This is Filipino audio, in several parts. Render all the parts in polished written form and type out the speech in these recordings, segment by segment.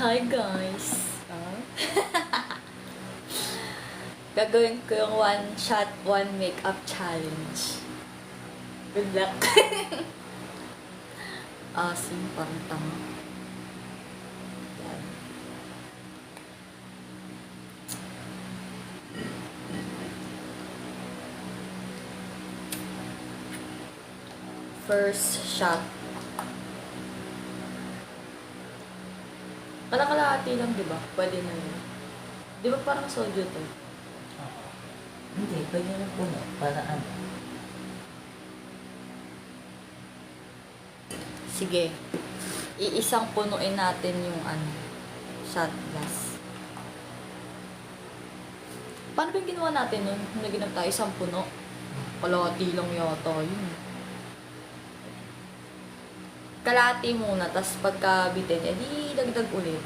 Hi guys! Gagawin ko yung one shot, one makeup challenge. Good luck! Asim, parang tama. Yan. First shot. Kalakalahati lang, di ba? Pwede na yun. Di ba parang soju to? Oo. Hindi, pwede na puno. Para ano? Sige. Iisang punuin natin yung shot glass. Paano ba yung ginawa natin nun? Nung naginap tayo, isang puno. Kalahati lang yata yun. Kalahati muna, tas pagka bitin, edi dagdag ulit.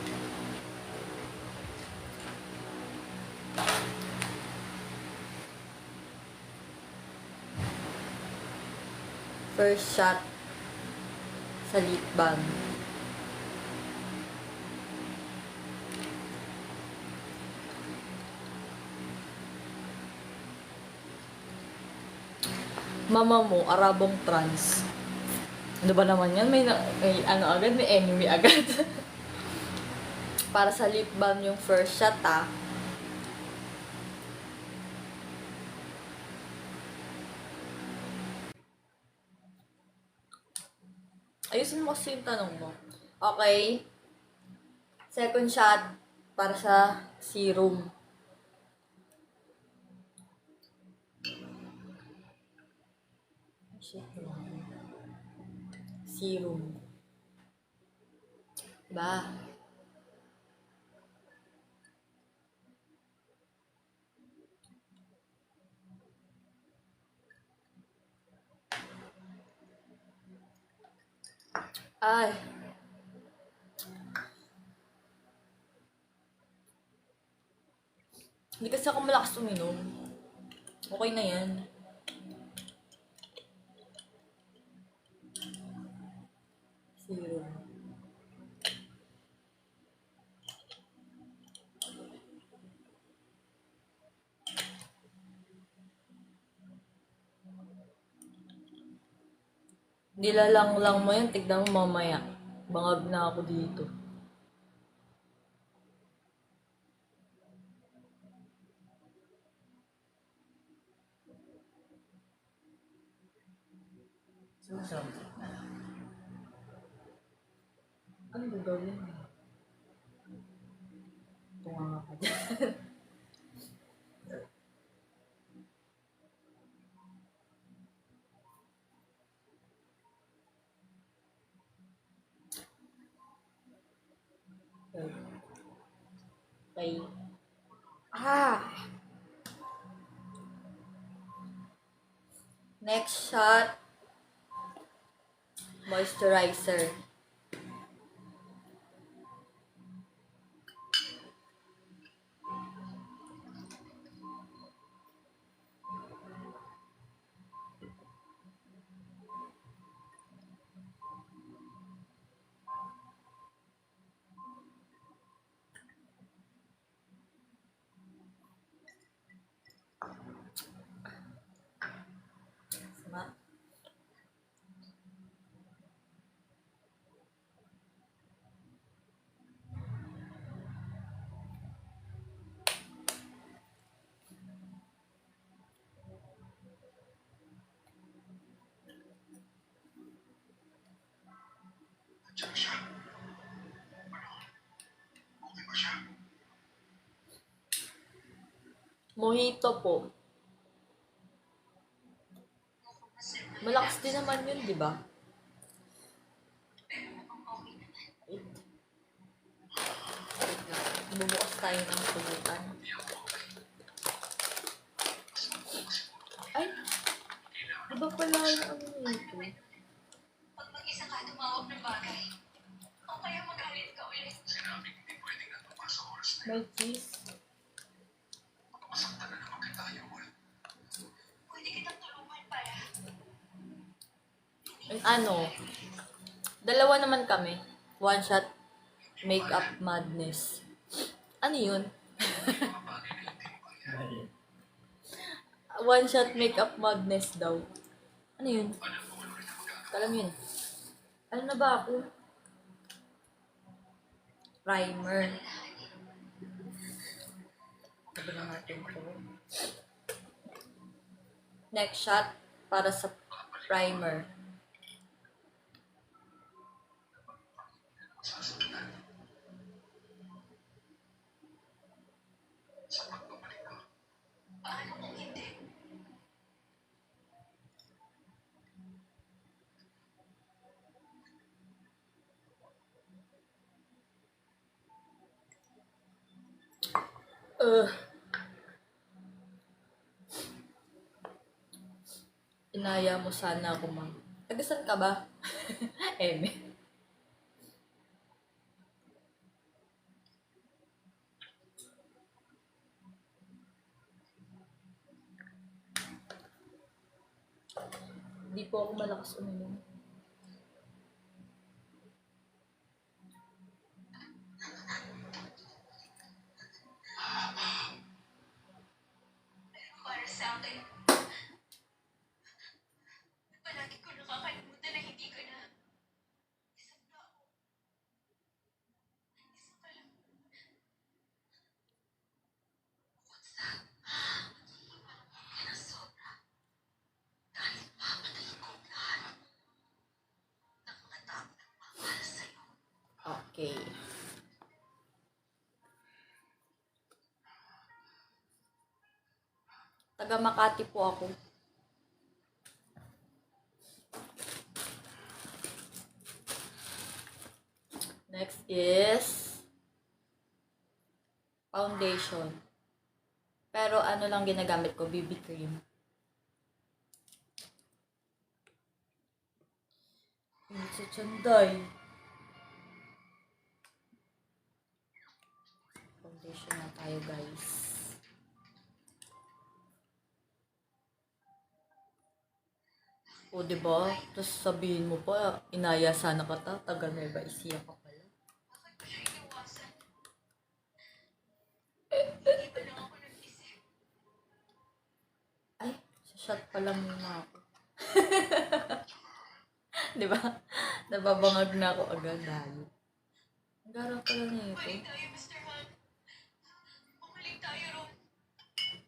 First shot sa lip balm. Mama mo, Arabong trans. Ano ba naman yan? May ano agad, may enemy agad. Para sa lip balm yung first shot Ayusin mo kasi yung tanong mo. Okay. Second shot para sa serum. Serum. Diba? Ay. Hindi kasi ako malakas uminom. Okay na yan. Serum. Nilalang mo yan, tignan mo mamaya. Bangag na ako dito. Susunod na. Ano gagawin? Tunga ka dyan. Okay. Next shot. Moisturizer. Sama. Mojito po. Malakas din naman yun, di ba? Wait. Wait lang. Bubukas tayo ng pulutan. Ay! Di ba pala yung ano nito? Pag mag-isa ka, tumawag ng bagay. O kaya magalit ka ulit. Sinabi hindi pwedeng natupa sa oras na May cheese. masaktan na naman kita yung Pwede kitang tulungan para. Ano? Dalawa naman kami. One shot. Makeup Madness. Ano yun? One Shot Makeup Madness daw. Ano yun? Alam yun. Ano na ba ako? Primer. Sabi na natin ko. Next shot para sa primer. Paano kung hindi? Uh, Inaya mo sana ako, ma'am. Tagasan ka ba? Eme. Di po ako malakas uminom. Para sa akin, palagi ko nakakalimutan na hindi ka na isang tao. Isa ka lang. Bukod sa ka na sobra. Kahit papatayin ko ang lahat ng mga tao nagmamahal sa'yo. Okay. Taga Makati po ako. Next is foundation. Pero ano lang ginagamit ko? BB cream. Init sa tsanday. Foundation na tayo, guys. O, diba? Tapos sabihin mo pa, inaya sana ka taga Nueva Ecija ka pala. Bakit ko siya iniwasan? Hindi pa lang ako nag-isip. Ay, sa shot pa lang muna ako. Diba? Nababangag na ako agad dahil. Ang garang pala na Bumalik ito. tayo, Mr. Han. Bumalik tayo, Ron.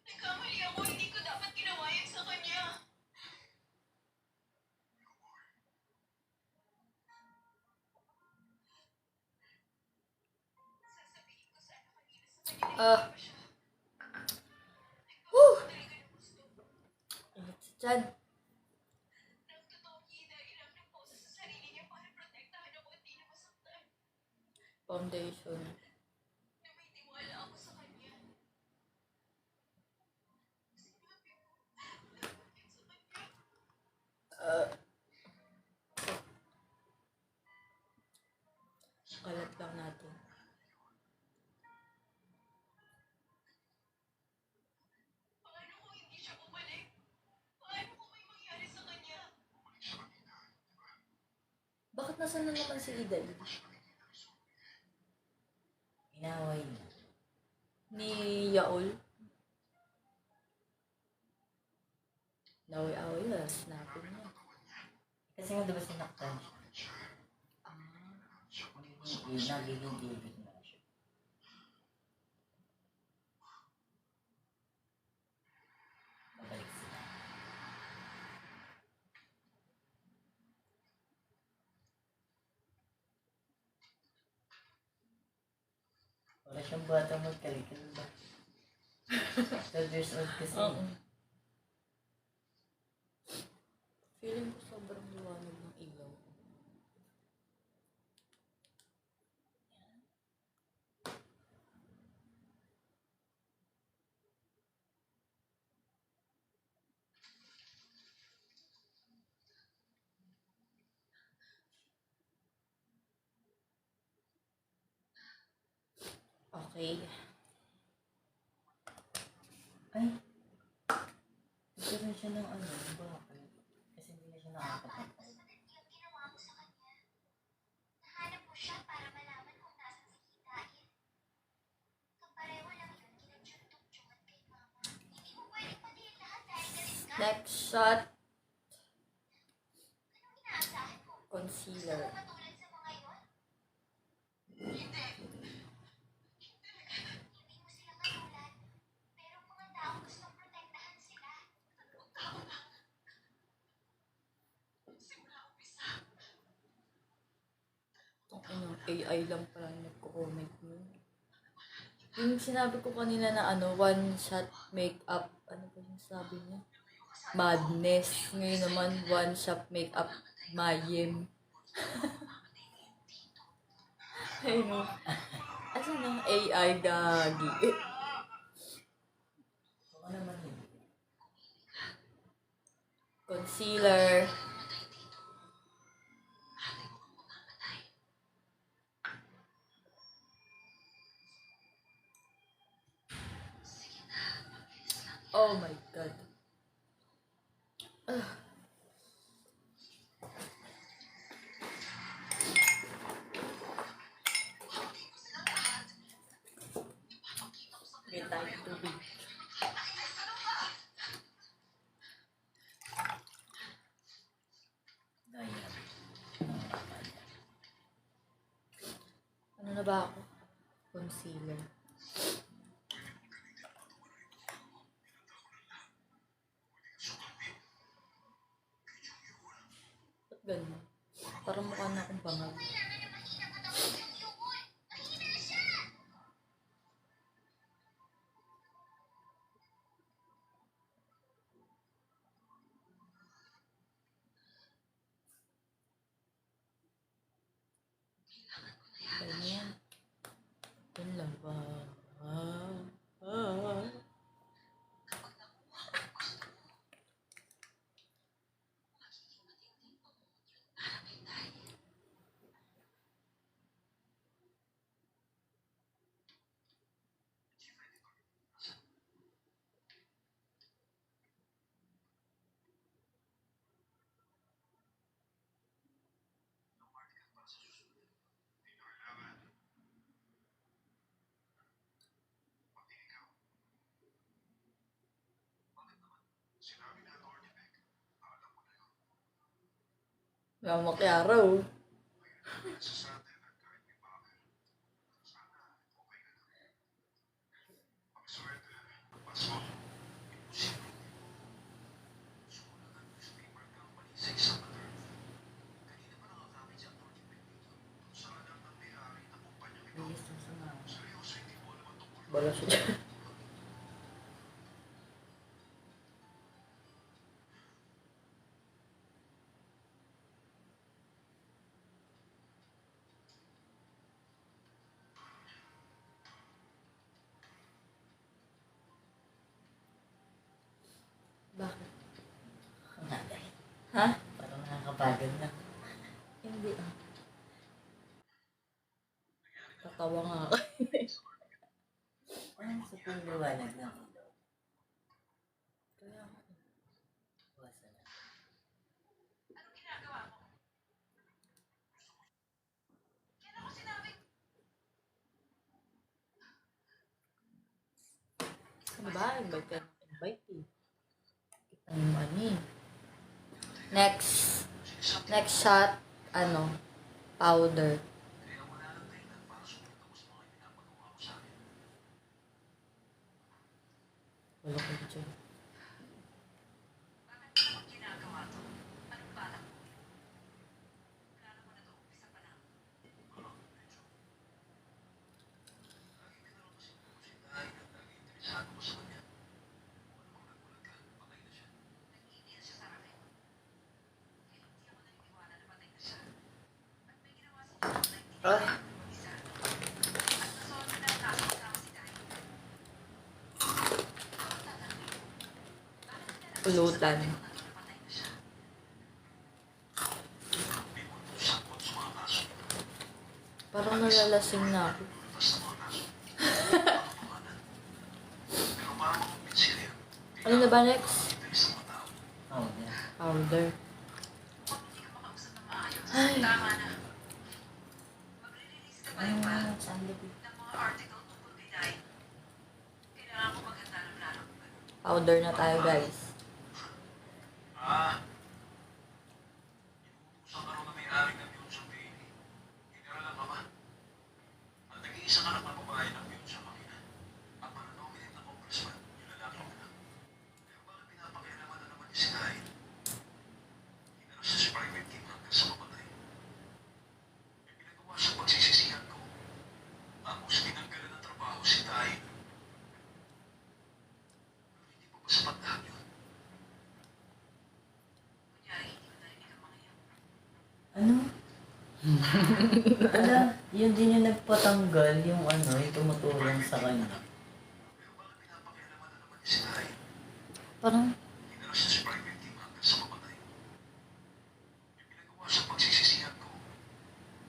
Nagkamali ako, hindi ko dapat ginawa yan sa kanya. Sasabihin ko sana kanina sa kanya na Ah. hindi pa siya. Whew! Talaga ng gusto. Init sa tiyan. Nang totoong ilang ng posa sa sarili niya para protektahan ako at di na masaktan. Foundation. Na may tiwala ako sa kanya. Sinabi mo, yan sa kanya. Kalat lang natin. Paano kung hindi siya bumalik? Paano kung may mangyari sa kanya? Bakit nasa na naman si Ida? Inaway niya. Ni Yaol? Naway-away na. Snapin niya. Kasi nga diba sinaktan siya. Nagiging ibig na siya. Babalik sila. Wala siyang bata magkalikil ba? 12 years old kasi. Oo. Feeling ko sobrang liwanag ng ilaw. Okay. Ay! Nagkaroon siya ng ano, bakit? Kasi hindi na siya nakakapagpapay. Yung ginawa mo sa kanya. Nahanap mo siya para malaman kung nasan Next shot, concealer. Ang AI lang pala yung nagko-comment mo. Yung sinabi ko kanina na one shot makeup, ano ba yung sabi niya? Madness. Ngayon naman, one shot makeup mayem. Ay no. Asan ang AI gagi? Ako naman yun. Concealer. Oh my God. May tayong tubig. Ayan. Ano na ba ako? Concealer. Ba't ganun? Parang mukha na akong bangag. Ganyan. Yan lang ba? Sinabi na Atty. Beck, alam mo na yun. Mama Kiaraw. Sa sa atin at kahit may bakit. Sana, okay ka na. Pangswerte, paso. Imposible. Sumulat ang newspaper kang mali sa isang attorney. Kanina pa nakakapit si Atty. Beck dito. Sa alam ng may-ari na kumpanyang ito. Bilis na sama. Seryoso, hindi mo alam ang tungkol. Bala siya dyan. Bakit? Ang nagay. Ha? Parang nakakapagod na. Hindi ah. Tatawa nga ako. Ano sa pangliwanag ng ilaw? Kaya nga. Buwasan na. Anong ginagawa mo? Kailan ko sinabi? Ano ba? Invite ka. Invite eh. Kita yung money. Next. Next shot. Powder. Kaya wala nang dahilan para sumunod ako sa mga pinapagawa mo sa akin. Wala ko dyan. Bakit mo ginagawa to? Anong balak mo? Plano mo na to, umpisa pa lang. Dahil ang naging interesado ko sa kanya. Magulat ka, patay na siya. Nag-email siya sa akin. Kaya hindi ako naniniwala na patay na siya. At may ginawa si John na hindi Ah. niya isa. At nasolve na ang kaso kasama si Dai. Pulutan. Patay na siya. Sakot sa mga kaso. Parang nalalasing na ako. Basta mga kaso. Pero para makumpinsin yan, Ano na ba next? bilis ng mga tao. Oo, yan. Powder. Kung hindi ka makausap ng maayos, Ay. tama na. Magre-release ka ba Ano yung nga sa libi? ng mga article tungkol kay Dai? Kailangan ko maghanda ng plano. Powder na tayo guys. Inuutusan ka raw na may-ari ng Yunsa Bailey. Hinira lang ama. At nag-iisa ka lang na babae ng Yunsa Makina. At para-nominate na congressman, yung lalaki na lang. Kaya bakit pinapakialaman na naman niya si Nay? Hinira siya si Private Kim hanggang sa mamatay. May pinagawa siya pagsisisihan ko. Tapos tinanggalan ng trabaho si Tay. Pero hindi pa ba sapat lahat yun? Kunyari, hindi ko narinig ang mga yan. Ano? Wala, yun din yung nagpatanggal, yung ano, yung tumutulong sa kanya. Kaya bakit pinapakialaman na naman niya si Tay? Parang, Hinira siya si Private Kim hanggang sa mamatay. May pinagawa siya pagsisisihan ko.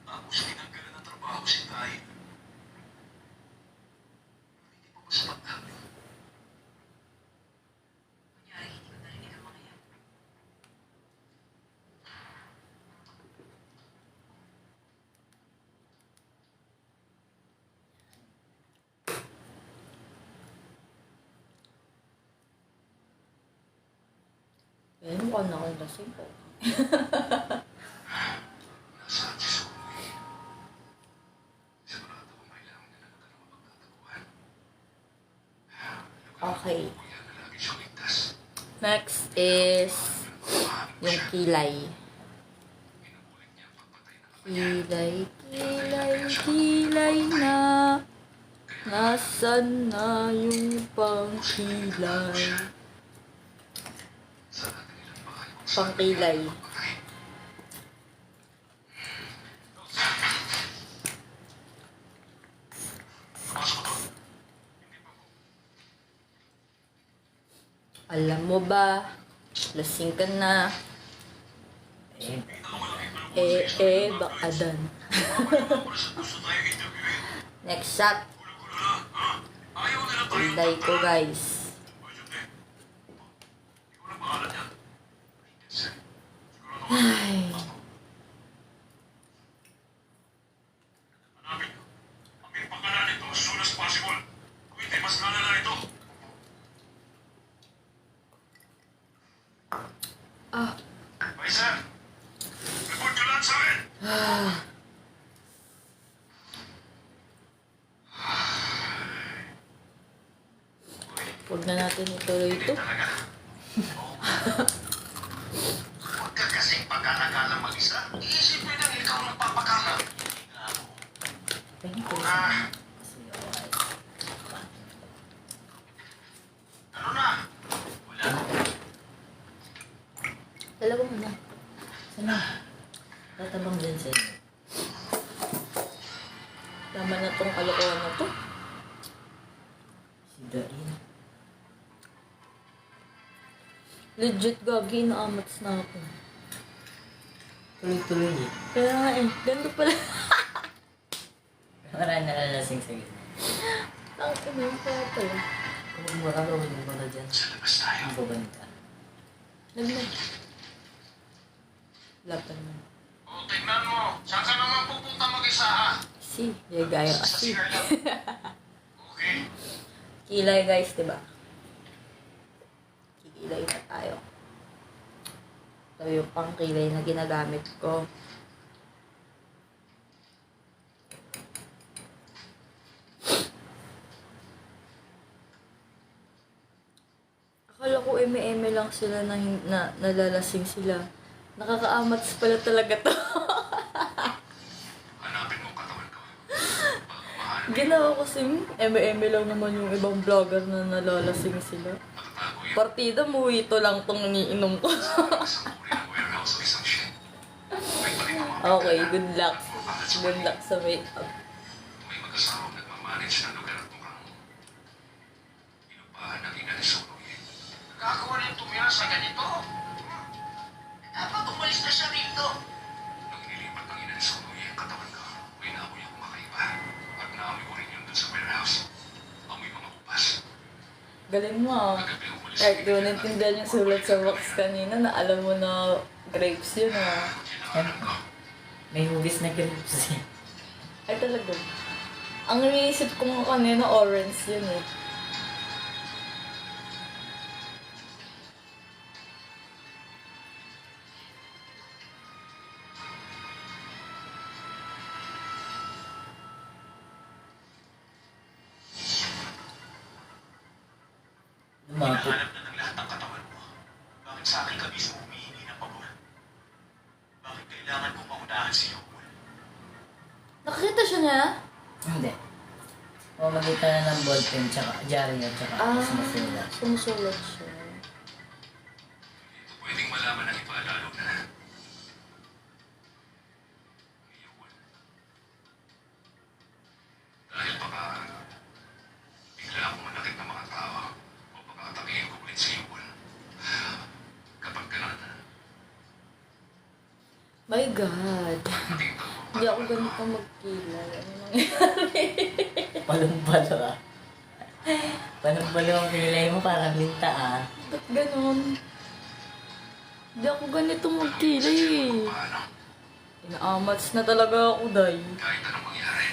Tapos tinanggalan ng trabaho si Tay. Pero hindi pa ba sapat lahat yun? Kunyari, hindi ko narinig ang mga yan. eh, mukhang nakalasing ko. Nasaan si Zoe? Sigurado kung kailangan niya na ng mapagtataguan. Okay. Kuya na lagi siyang ligtas. Next is yung kilay. Pinubulit niya ang pagpatay ng ama niya. Kilay, kilay, kilay na. Nasaan na yung pangkilay? Sa natin nilang bahay kung Pangkilay. patay. Pasok ko. Hindi pa po. Alam mo ba, lasing ka na. Baka dan. Gusto tayo interviewin. Next shot, Gulo-gulo na, ha? Ayaw nila tayo. kilay ko guys. Ay, Jute. Ikaw na pangalan niya. Sigurado ako. Ay, Hanapin niyo. Ang may pangalan nito as soon as possible. Kung hindi, mas lalala ito. ah, Ay, sir. Report niyo lahat sa akin. huwag na natin ituloy ito. Talaga. Huwag ka kasing pagkalagalang mag-isa. Iisipin lang ikaw ang papakala. Thank you. Ah, Kasi ako ay... ano na? Wala. Dalawa mo na. Sana? Tatabang din sa inyo. Tama na tong kalokohan na to. Si Dain. Legit gagi, naamats na ako. Tuloy-tuloy eh. Kaya nga eh, ganito pala. Marami nalalasing sa gitna. Ang ina, kaya pala. Kung makakawin mo na dyan, Sa labas tayo. ang babanta. Naglag. Wala pa naman. O, tingnan mo. Saan ka naman pupunta mag-isa, ha? Si, gaya Sa kasi. CR lang. Okay. Kilay guys, diba? Kilay na tayo. Ito yung pang kilay na ginagamit ko. Akala ko eme-eme lang sila na nalalasing sila. Nakakaamats pala talaga to. Hanapin mo ang katawan ko. Pagmamahalan Ginawa ko eme-eme lang naman yung ibang vlogger na nalalasing sila. matatago yan. Partida mo, ito lang tong iniinom ko. Isang uri ng warehouse o isang shed. May paling mga Okay, good luck. Good luck sa makeup. May mag-asawang nagmamanage ng lugar at mukhang inupahan ng ina ni Sonoye. Nagkakawa rin tumira sa ganito. Dapat umalis na siya rito. Nung inilipat ng ina ni Sonoye ang katawan ko, may naamoy akong kakaiba. At naamoy ko rin yun dun sa warehouse. Amoy mga upas. Galing mo ah. Kagabi umalis Kahit di mo naintindihan yung sulat sa box kanina na alam mo na grapes yun ah. Kinahanan ko. May hugis na grapes eh. Ay talaga. Ang iniisip ko nga kanina orange yun eh. hinahanap na ng lahat ng katawan mo. Bakit sa akin ka mismo humihingi ng pabor? Bakit kailangan kong maunahan si Yowol? Nakakita siya niya? Hindi. Pumamagitan na ng ballpen, tsaka dyaryo, tsaka sumusulat. Sumusulat siya. Ito pwedeng malaman ng iba lalo na. Ni Yowol. Dahil baka bigla akong manakit ng mga tao o baka atakihin ko ulit si Yowol. Kapag ganun, My God. tingin ko Hindi ako ganito magkilay. Ano nangyari? Palong-palo ah. Palong-palo ang kilay mo, parang minta ah. Ba't ganon? Hindi ako ganito magkilay eh. paano. Inaamats na talaga ako, day. Kahit anong mangyari,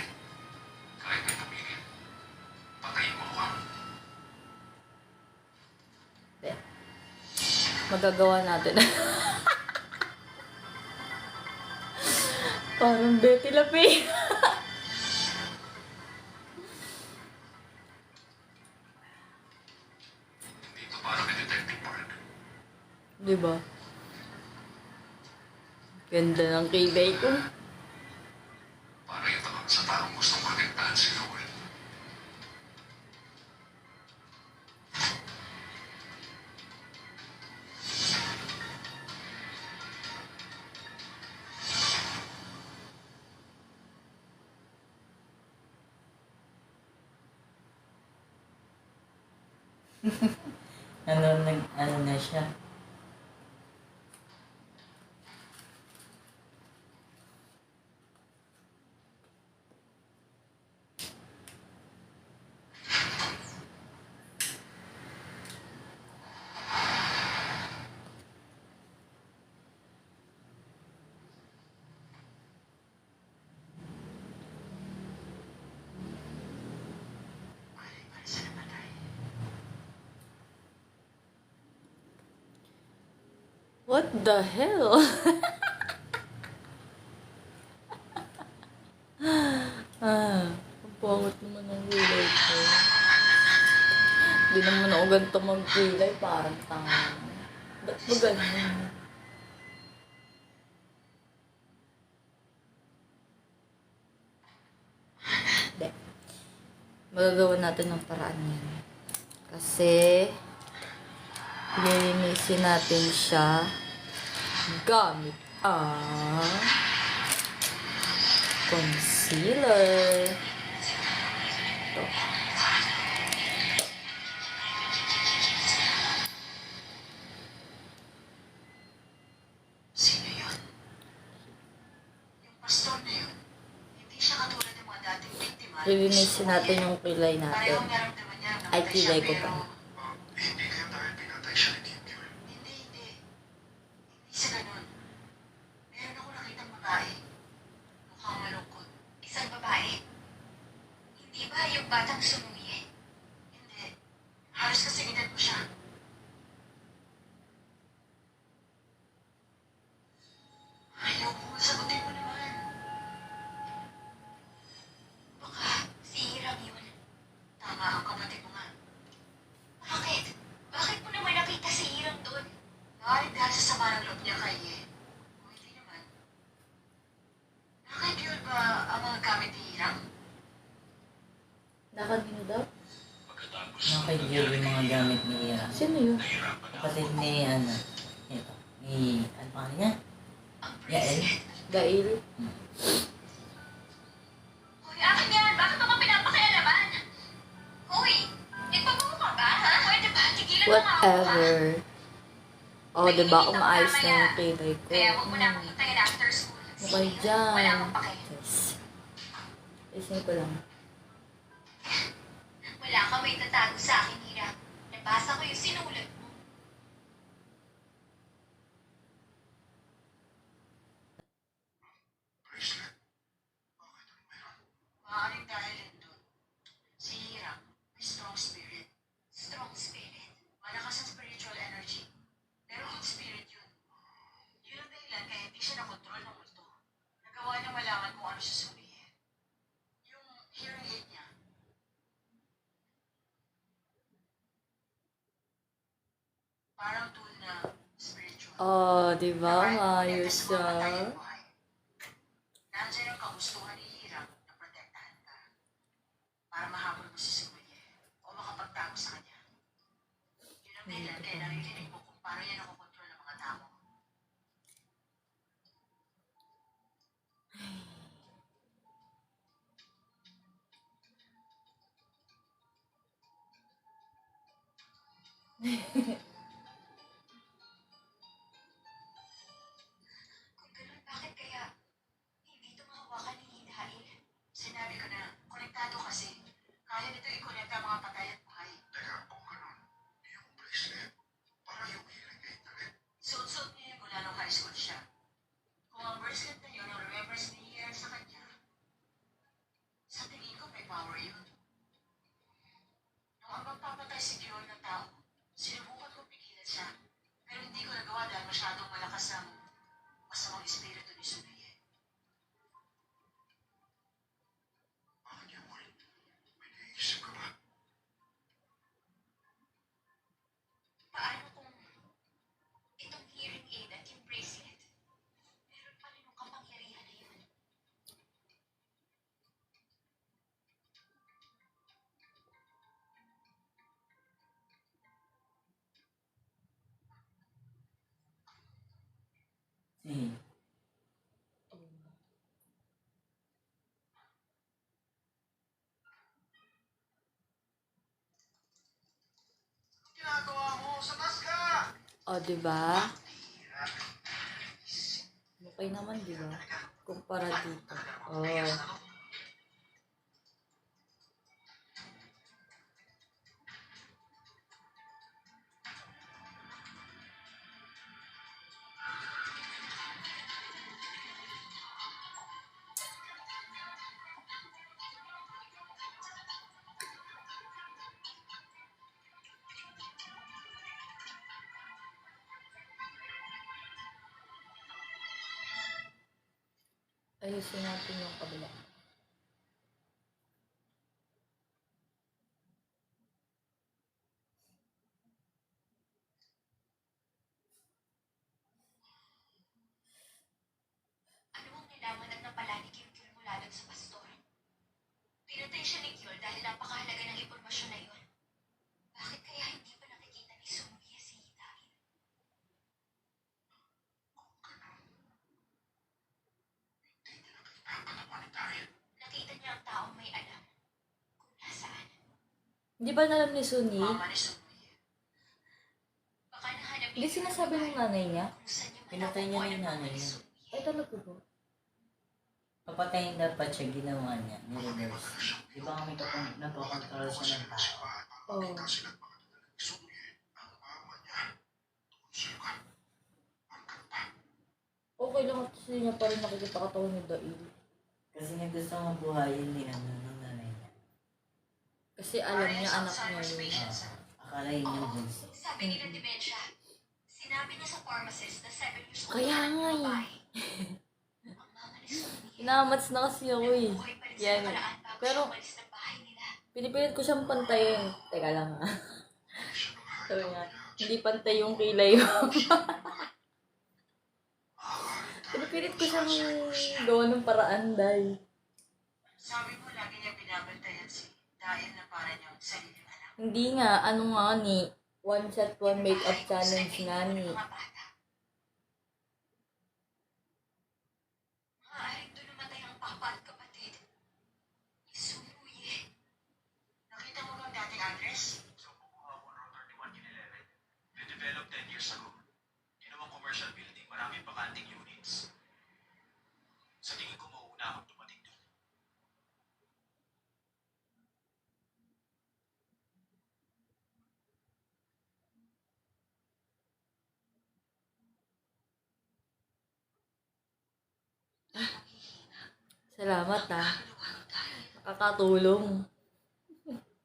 kahit may tumigil, patayin mo ako. Hindi. Magagawa natin. Parang Betty Lapi. Hindi ito para kay Detective Park. Diba? Ganda ng kilay ko. Para ito sa taong gustong protektahan si Yowol. Ano na siya? What the hell? Ang pangit naman ng kilay ko. Hindi naman ako ganito magkilay, parang tanga. Ba't ba ganun? Hindi. Magagawa natin ng paraan yan. Kasi, lilinisin natin siya gamit ang concealer. Ito. Sino yun? Yung pastor na yun. Hindi siya katulad ng mga dating biktima. Lilinisin natin yung kilay natin. Parehong naramdaman niya na Ay, namatay kilay siya, ko pero pa. Hindi kayo dahil pinatay siya ni Kim Yul. Hindi. Hindi sa ganun. Meron ako nakitang babae. Mukhang malungkot. Isang babae. Hindi ba yung batang sumumiye? Hindi. Halos kasing edad mo siya. Ayaw ko, sagutin mo naman. Baka si Hirang yun. Tama ang kapatid mo nga. Bakit? Bakit mo naman nakita si Hirang doon? Dahil sa sama ng loob niya kay Kung hindi naman. Nakaibiyol ba ang mga gamit ni Hirang? Nakagino daw? Pagkatapos Nakakigil yung mga gamit ni Ira. Sino yun? nahirapan na Kapatid ni ano, ito, ni, ano pa niya? Yael. Gail? Hoy, akin yan! Bakit mo pinapakialaman? Hoy! Nagpabuho ka ba, ha? Pwede ba? Tigilan mo nga ako, ha? Whatever. Oh, diba? Umaayos na yung kilay ko. Kaya huwag mo na akong hintayin after school. Okay Sige, dyan. Wala akong pake. Yes. Isin ko lang. Wala kang may tatago sa akin, Hira. Nabasa ko yung sinulat mo. bracelet. Bakit ano meron? Maaaring dahil yun doon. Si Hira, may strong spirit. Strong spirit? Malakas ang spiritual energy. Pero good spirit yun. Yun ang dahilan kaya hindi siya nakontrol ng multo. Nagawa niya malaman kung ano siya sabihin. Yung hearing aid niya, Oh, di ba? Kahit Maayos sa siya. mamatay ang buhay, nandiyan ang kagustuhan ni Hirang na protektahan ka para mahabol mo si Simuye o makapagtago sa kanya. Yun ang dahilan kaya naririnig mo kung paano niya nakokontrol ng mga tao. Kung ganun, bakit kaya hindi ito mahawakan ni Hinail? Sinabi ko na, konektado kasi. Kaya nito i-connect ang mga patay at buhay. Teka, kung ganun, yung bracelet, parang yung hearing aid na rin. Suot-suot niya yun mula nung high school siya. Kung ang bracelet na yun ang remembrance ni Hiram sa kanya, sa tingin ko may power yun. Nung ang magpapatay si Dior ng tao, sinubukan ko pigilan siya. Pero hindi ko nagawa dahil masyadong malakas ang masamang espiritu ni Sumiye. Bakit yung word? May naisip ka ba? Paano kung itong hearing aid at yung bracelet, meron pa rin yung kapangyarihan na yun? Si, Ginagawa mo sa taas ka! Oh, di ba? Okay naman, di ba? Kumpara dito. Oh. Ayusin natin yung kabila. Ano ang nilaman at napala ni Kim Kyul mula dun sa pastor? Pinatay siya ni Kyul dahil napakahalaga ng impormasyon na yun. Bakit kaya hindi pa nakikita ni Sumuya si Hitahin? Napatawanin tayo. Nakita niya ang taong may alam kung nasaan. Hindi ba alam ni Suni? Mama ni Sumuya. Baka nahanap Hindi sinasabi ng nanay niya? kung saan niya pinatay niya na yung nanay niya. Ay, talaga ba? Papatayin dapat siya ginawa niya, ni-reverse. Di ba kami kapag napakontrol siya ng tao? Oh. Sila at mga dadala ni Sunuye, ang mama niya. Tungkol sa lugar. Hanggang pa. Okay lang at kasi niya pa rin nakikita katawan ni Dail. Kasi nga gusto nga buhayin ni ng nanay niya. Kasi alam niya anak niya yun. Akala yun yung bunso. Sabi nila dementia. Sinabi niya sa pharmacist na 7 years old Kaya na nga ang eh. babae. Ang mama ni Sumuya. Namats na kasi ako eh. Buhay pa rin Yan. sa paraan bago Pero, siya umalis ng bahay nila. pinipilit ko siyang pantayin. Teka lang ha. Sabi nga, hindi pantay yung kilay mo. Pinipilit ko siyang gawa ng paraan dahil. Sabi mo lagi niya binabantayan dahil na para niyang sariling anak. Hindi nga, ano nga ni, one shot, one makeup challenge nga ni. Mga bata. Maaaring doon namatay ang papa at kapatid. Sumuye. Nakita mo bang dating address? Sa Bukuha 131-11, na-develop 10 years ago. Ginawang commercial building, maraming bakanting units. Sa tingin ko mauuna akong dumating doon. Salamat ha. Nakakatulong.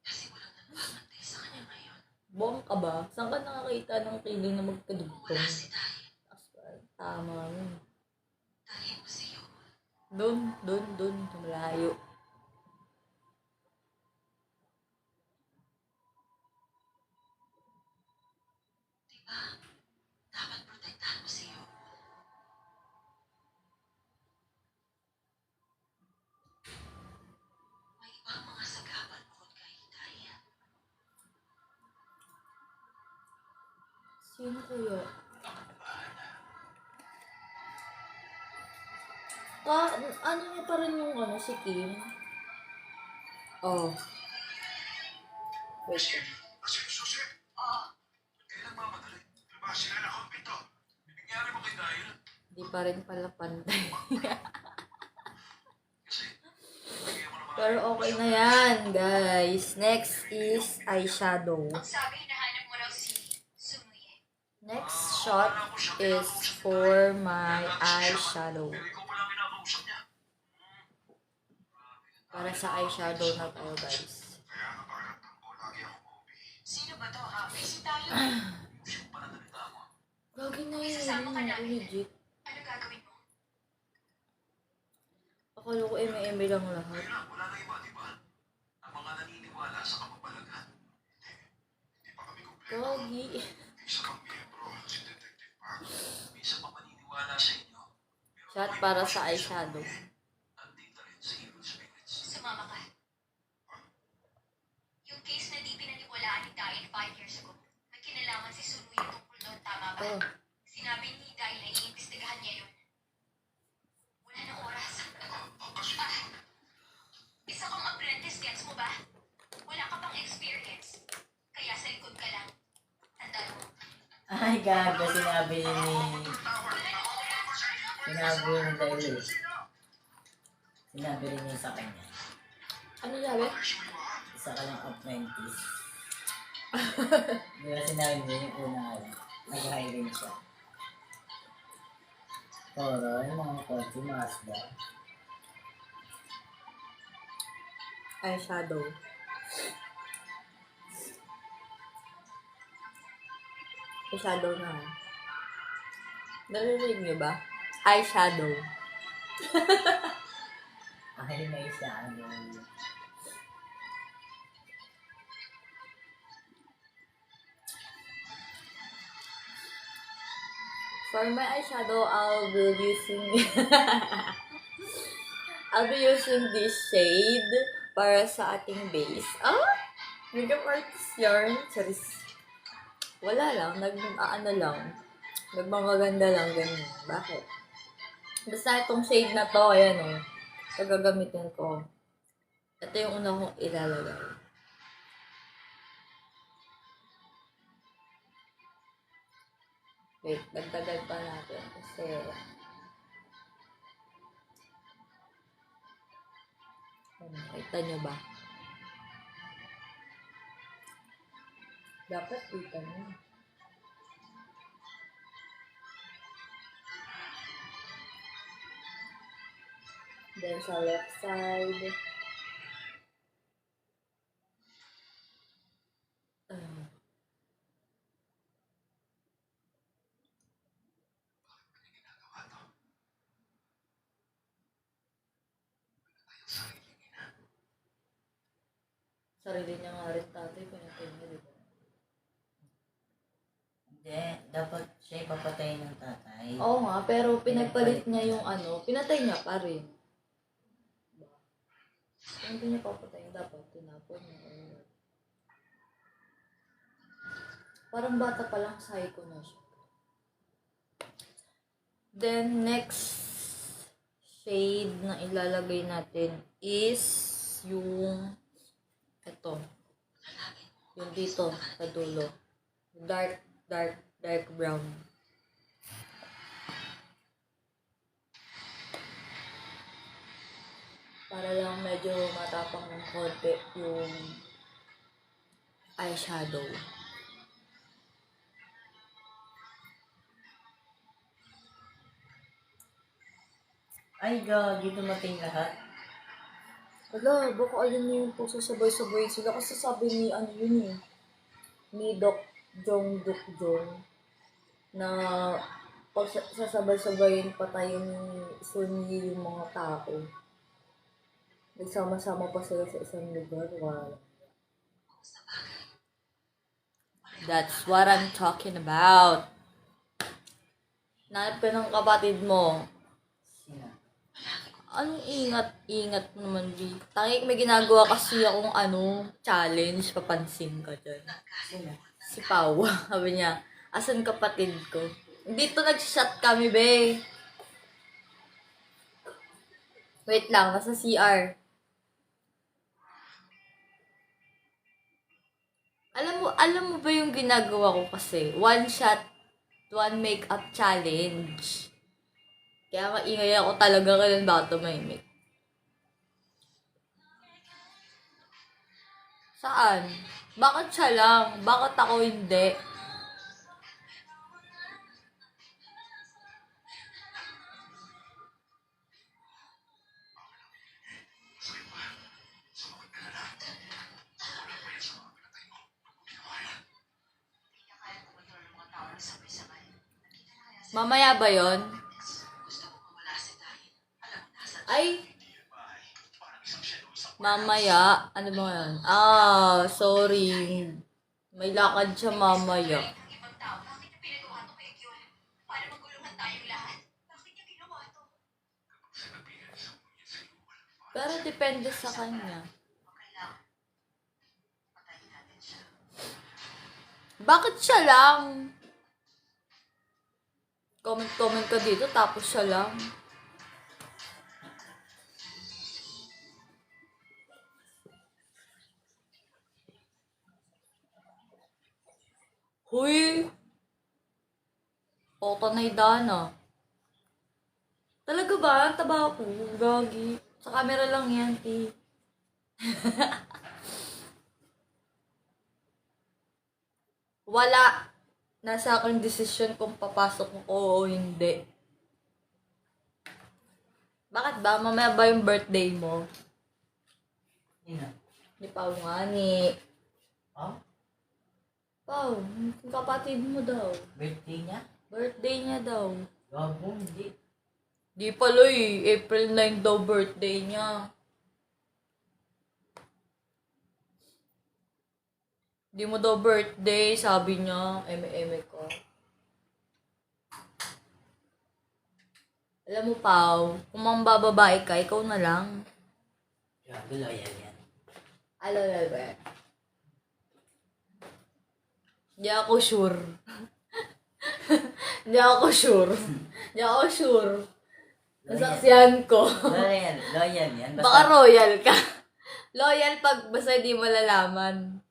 Kasi walang nagpapantay sa kanya ngayon. Buwang ka ba? Saan ka nakakita ng feeling na magkadugtong? Wala si Dahil. Tama yun. Dahil mo si Yo. Doon, malayo. Diba? Dapat protektahan mo si Sino kaya? Ano niya pa rin yung ano, si Kim? Oh. Wait. Susi! Kailan mamadali? Diba sila na akong pito? Nangyari mo kay Dahil? Di pa rin pala pantay. Kasi, bigyan mo naman Pero okay na yan, guys. Next is eyeshadow. Ang sabi, hinahanap mo raw si Sumuye. Next shot is for my eyeshadow. pero ikaw pala ang kinakausap niya. Para sa eyeshadow na tayo, guys. Kaya nga bakit ko lagi ako Kobe. Sino ba to, ha? May si tayo. Yung pananalita mo. Lagi na yun, legit. Ano gagawin mo? Akala ko eme-eme lang lahat. Kaya lang, wala na iba, di ba? Ang mga naniniwala sa kapapalagan. Hindi pa kami kumpleto. Gagi. Isa kang miyembro, si Detective Park. Minsan pa maniniwala sa inyo. Pero Shot kung para may sa passion eyeshadow. andito rin sa evil spirits. Sumama ka. Yung case na di pinaniwalaan ni Dahil 5 years ago, may kinalaman si Sumuye tungkol doon, tama ba? Oh. Sinabi ni Dahil na iimbestigahan niya yun. Wala na oras. Kasi, Isa kang apprentice, gets mo ba? Wala ka pang experience. Kaya sa likod ka lang. Tandaan mo. Ay, gago, sinabi ni... Wala na oras. Sinabi ni Daily. Sinabi rin niya sa kanya. Ano sabi? Isa ka lang apprentice. Di ba sinabi niya yung una ka lang. Nag-hiring siya. Toro, yung mga kotse, Mazda. Eyeshadow. Eyeshadow na. Narinig niyo ba? Eyeshadow. Ay, may siya. Ano. For my eyeshadow, I'll be using this shade para sa ating base. Makeup artist yarn. Charis. Wala lang. Nag-ano lang. Nagmamaganda lang ganyan. Bakit? Basta itong shade na to, ayan o. Ito gagamitin ko. Ito yung una kong ilalagay. Wait, dagdagan pa natin kasi kita nyo ba? Dapat kita nyo. Then sa left side. Sarili niya nga rin tatay, pinatay niya, di ba? Hindi, dapat siya ipapatayin ng tatay. Oo nga, pero pinagpalit niya yung ano, pinatay niya pa rin. Diba? Kung hindi niya papatayin, dapat tinapon niya. Parang bata pa lang, psycho na siya. Then, next shade na ilalagay natin is yung ito. Yung dito, sa dulo. Dark brown. Para lang medyo matapang ng konti yung eyeshadow. Ay, gagi, dumating lahat. Wala, baka ayun na yung sasabay-sabay sila. Kasi sabi ni, ano yun eh, ni Doc Jong na pag sasabay-sabayin patayin ni Sun Yi yung mga tao. Nagsama-sama pa sila sa isang lugar. Wow. That's what I'm talking about. Nahanap ka ng kapatid mo. Sina? Anong ingat naman, B? Tangik, may ginagawa kasi akong challenge, papansin ka dyan. Sina? Si Pau, sabi niya, Asan kapatid ko? Dito nag-shot kami, be. Wait lang, nasa CR. Alam mo ba yung ginagawa ko kasi? One shot, one makeup challenge. Kaya maingay ako talaga kailan ba ito tumahimik. Saan? Bakit siya lang? Bakit ako hindi? Hindi ka kaya kumontrol ng mga tao na sabay-sabay. Nakita na kaya sa Mamaya ba yon? gusto ko mawala si Dahil. Alam mo, nasa Ay! Mamaya? Ano ba yan? Ah, sorry. May lakad siya mamaya. ng ibang tao. Bakit niya pinagawa to kay Kyul? Para magulungan tayong lahat. Bakit niya ginawa to? Pero depende sa kanya. Okay lang. Patayin natin siya. Bakit siya lang? Comment ka dito, tapos siya lang. Huy! Otanay Dana. Talaga ba? Ang taba ko. Gagi. Sa camera lang yan, ti. Wala. Nasa akin desisyon kung papasok ko o hindi. Bakit ba? Mamaya ba yung birthday mo? Yun na. Ni Pao nga ni. Oh? Pao, yung kapatid mo daw. Birthday niya? Birthday niya daw. Gago, hindi. Di pala eh. April 9 daw birthday niya. Di mo daw birthday, sabi niya. Eme-eme ko. Alam mo, Pao, kung mambababae ka, ikaw na lang. Gago, loyal yan. Alala ba? Hindi ako sure. Hindi ako sure. Hindi ako sure. Nasaksihan ko. Loyal yan. Baka royal ka. Loyal pag basta hindi mo malalaman.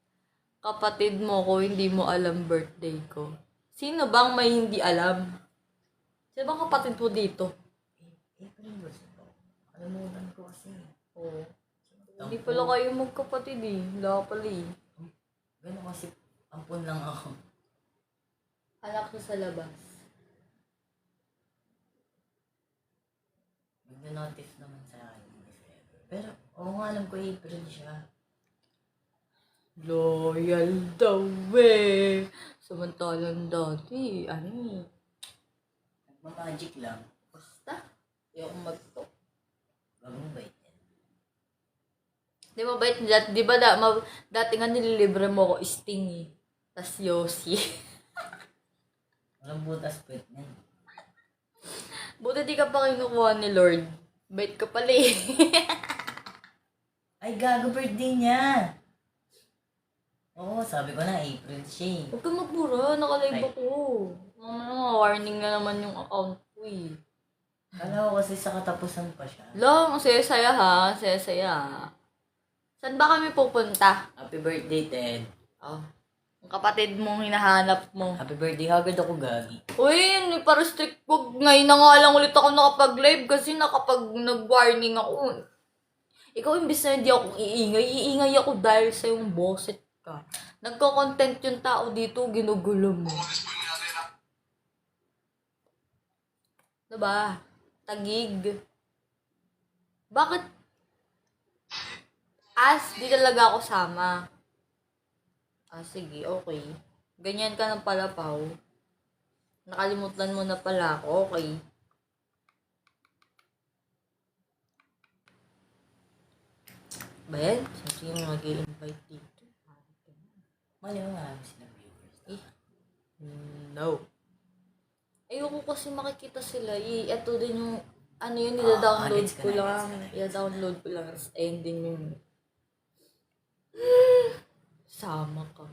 Kapatid mo ko, hindi mo alam birthday ko. Sino bang may hindi alam? Sino bang kapatid mo dito? April ba ito? Kalimutan ko kasi. Oo. Hindi pala kayo magkapatid eh. Wala pala eh. Gano'n kasi ampun lang ako. Anak ko sa labas. Nag-notice naman sa akin. Pero, oo nga alam ko April siya. Loyal daw eh. Samantalang dati, ano eh. Nagmamagic lang. Basta. Ayoko mag-talk. Gagong bait yan. Di ba bait dati? Di ba dati nga nililibre mo ko Sting eh. Tas Yossi. Walang butas puwet niyan. Buti di ka pa kinukuha ni Lord. Bait ka pala eh. Ay, gago birthday niya! Oo, sabi ko na, April siya. Huwag kang magmura. Nakalive Ay. ako. Mamaya warning na naman yung account ko eh. Kala ko kasi sa katapusan pa siya. Lang, ang saya-saya ha. Saya-saya. Saan ba kami pupunta? Happy birthday, Ted. Oh. Ang kapatid mong hinahanap mo. Happy birthday, hagad ako gagi. Uy, hindi para strict. Wag, ngayon na nga lang ulit ako nakapag-live kasi nag-warning ako. Ikaw, imbis na hindi ako iingay ako dahil sa yung bosset ka. Nagko-content yung tao dito, ginugulo mo. Diba? Tagig. Bakit? Di talaga ako sama. Ah, sige, okay. Ganyan ka ng pala, Pao. Nakalimutan mo na pala ako, okay. Ba yan? Sino mag-i-invite dito? Mali mo nga sila viewers. Eh, no. Ayoko kasi makikita sila. Ito din yung, ano yun, nida-download gets ko ko na, lang. gets ko na. I-download ko lang. Tapos ending yung, sama ka.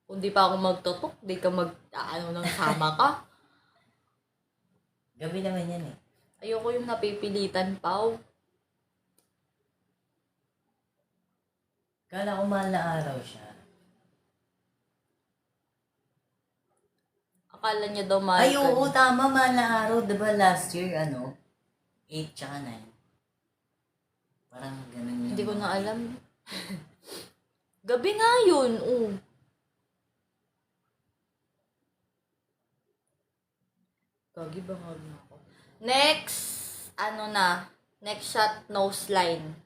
Kung di pa ako magtutok, di ka ng sama ka. Gabi naman yan eh. Ayoko yung napipilitan, Pao. Kala ko mahal na araw siya. Akala niya daw mahal Ay, ka oo, niya. tama, mahal na araw. Diba last year, 8 tsaka 9. Parang ganun yun. Hindi ko na alam. Gabi nga yun, oh. Gagi ba nga ako? Next, next shot, nose line.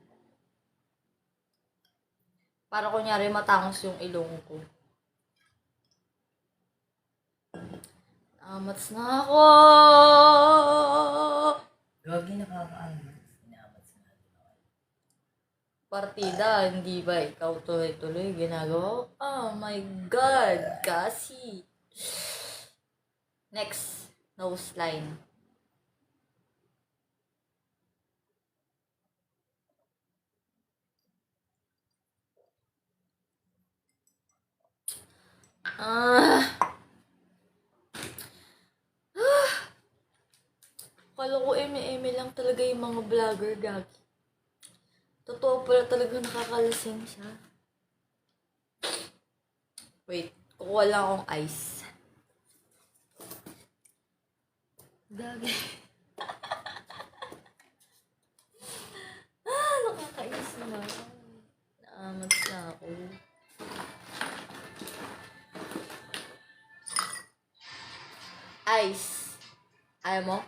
Para kunyari matangos yung ilong ko. Amats na ako! Gagi, nakakaamas. Inaamats na. Partida, hindi ba ikaw tuloy-tuloy ginagawa? Oh my God, kasi. Next, nose line. Kala ko eme-eme lang talaga yung mga vlogger, gagi. Totoo pala talaga nakakalasing siya. Wait, kukuha lang akong ice. Gagi. Nakakainis naman. Naamat na ako. Ice. Ayaw mo?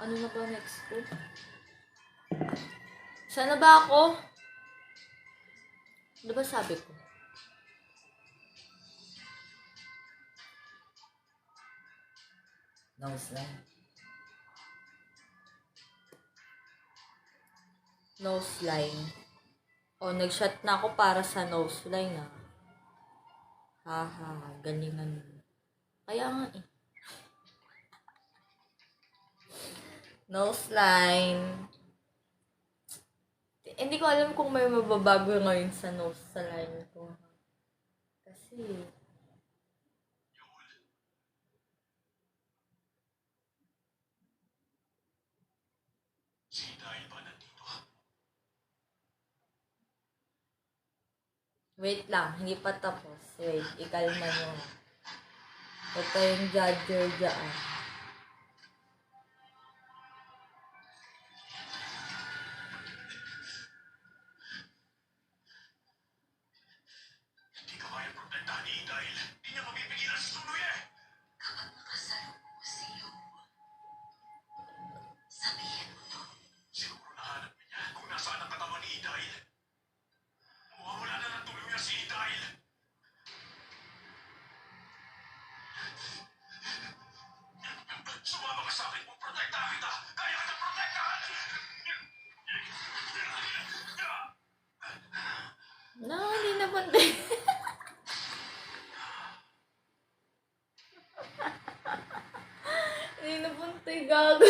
Ano na ba next ko? Sana ba ako? Ano ba sabi ko? Nose line. Nose line. O, nag-shot na ako para sa nose line, ah. Haha, galingan mo. Kaya nga eh. Nose line. Hindi ko alam kung may mababago ngayon sa nose line ko. Kasi, Si Dahil ba nandito? wait lang, hindi pa tapos. Wait, ikalma nyo. Ito yung judger dyan. Hindi ka kaya protektahan ni Dahil. Hindi niya mapipigilan si Sunoy eh! Kapag makasalubong ko sa iyo, sabihin mo to. Siguro nahanap niya kung nasaan ang katawan ni Dahil. Mawawala na ng tuluyan si Dahil. Sumama ka sa akin kung protektahan kita! Kaya ka na protektahan! No, hindi naman din. Hindi naman tayo gago.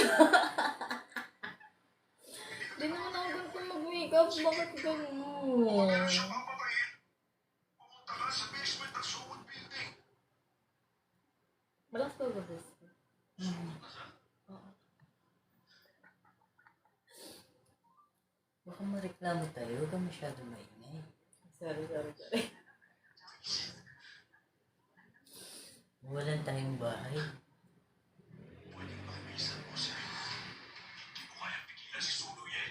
Hindi naman ako ganito mag-makeup. Bakit gano'n? Siya papatayin. Pumunta ka sa basement ng Sumod Building. Malakas ba ba this? Baka mareklamo tayo. Huwag ka masyado maingay. Sorry. Walan tayong bahay. Pwedeng pakimisan mo siya. Hindi ko kaya pigilan si Sunoy eh.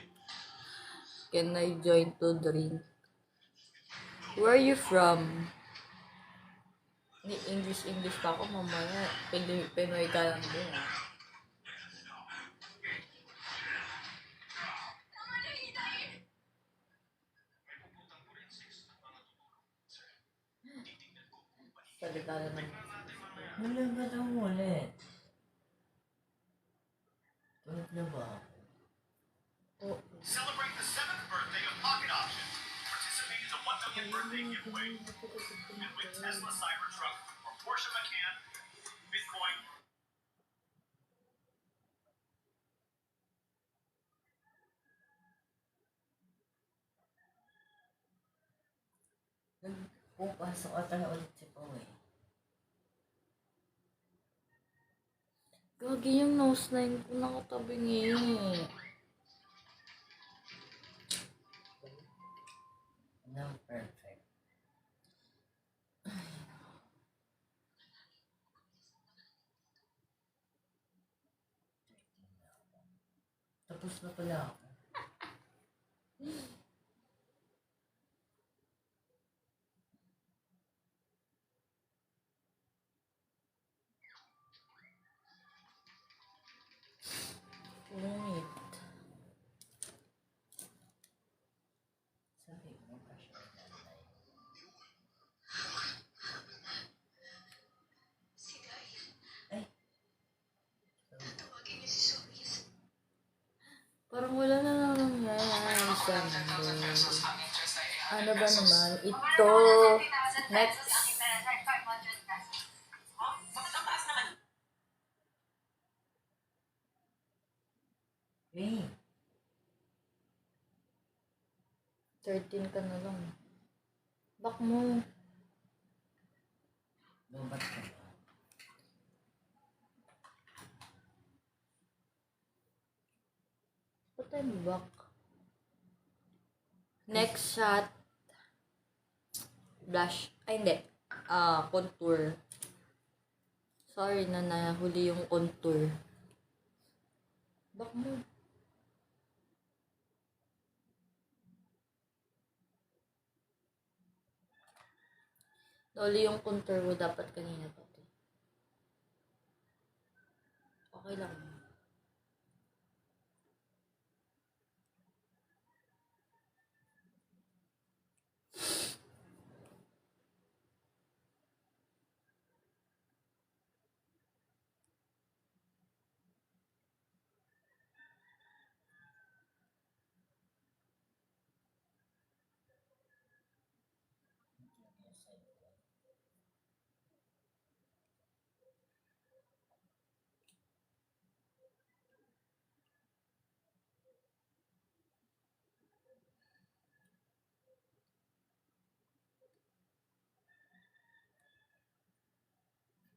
Can I join to drink? Where are you from? English pa ako mamaya. Pinoy ka lang din. Ah. Salita na naman. Wala ba daw ulit? Tulog na ba ako? Oh, Celebrate the 7th birthday of Pocket Option. Participate in the 1 million birthday giveaway. And with Tesla Cybertruck or Porsche Macan, Bitcoin, Pupasok ata na ulit si Pao eh. Gagi yung nose line ko nakatabi ngayon. No, perfect. Tapos na pala ako. Pungit. Sabi mo pa siya nanay. Si Dai, Ay! tawagin niyo si Sophie. Parang wala na lang nangyayari sa mundo. Ano ba naman? Ito. Next. Hey! 13 ka na lang. Back mo. Lubat ka ba? Ba't tayo back? Next shot. Blush. Ay, hindi. Contour. Sorry na nahuli yung contour. Back mo. Nahuli yung contour mo dapat kanina pa. Okay lang.